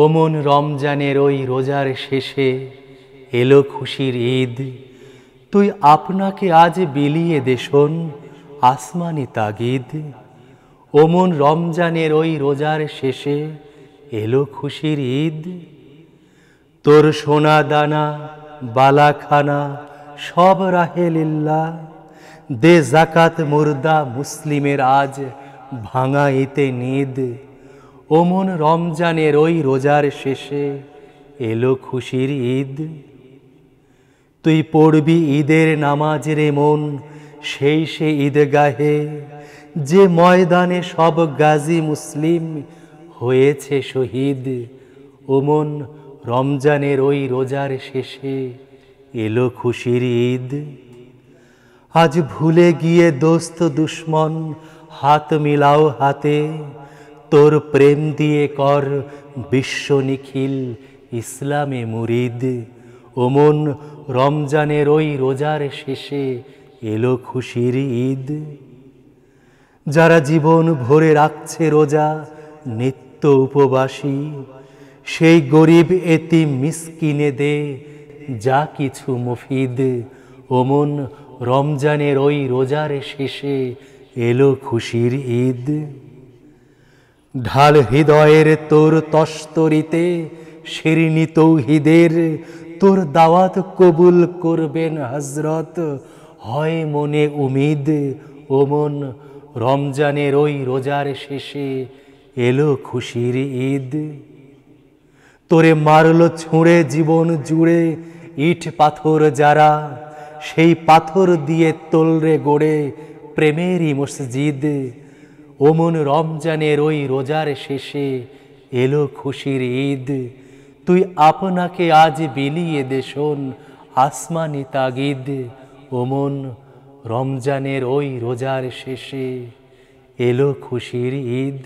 ওমন রমজানের ওই রোজার শেষে এলো খুশির ঈদ। তুই আপনাকে আজ বিলিয়ে দেশন আসমানি তাগিদ। ওমন রমজানের ওই রোজার শেষে এলো খুশির ঈদ। তোর সোনা দানা বালাখানা সব রাহে লিল্লাহ। দে জাকাত মুর্দা মুসলিমের আজ ভাঙা ইতে নিদ। ওমন রমজানের ওই রোজার শেষে এলো খুশির ঈদ। তুই পড়বি ঈদের নামাজ রে মন সেই সে ঈদগাহে, যে ময়দানে সব গাজী মুসলিম হয়েছে শহীদ। ওমন রমজানের ওই রোজার শেষে এলো খুশির ঈদ। আজ ভুলে গিয়ে দোস্ত দুশ্মন হাত মিলাও হাতে, তোর প্রেম দিয়ে কর বিশ্ব নিখিল ইসলামে মুরিদ। ওমন রমজানের ওই রোজার শেষে এলো খুশির ঈদ। যারা জীবন ভরে রাখছে রোজা নিত্য উপবাসী, সেই গরিব এতিম মিসকিনে দে যা কিছু মুফিদ। ওমন রমজানের ওই রোজার শেষে এলো খুশির ঈদ। ঢাল হৃদয়ের তোর তস্তরিতে শিরনি তৌহিদের, তোর দাওয়াত কবুল করবেন হযরত হয় মনে উমিদ। ওমন রমজানের ওই রোজার শেষে এলো খুশির ঈদ। তোরে মারলো ছুঁড়ে জীবন জুড়ে ইট পাথর যারা, সেই পাথর দিয়ে তোলরে গড়ে প্রেমেরই মসজিদ। ওমন রমজানের ওই রোজার শেষে এলো খুশির ঈদ। তুই আপনাকে আজ বিলিয়ে দেশন আসমানি তাগিদ। ওমন রমজানের ওই রোজার শেষে এলো খুশির ঈদ।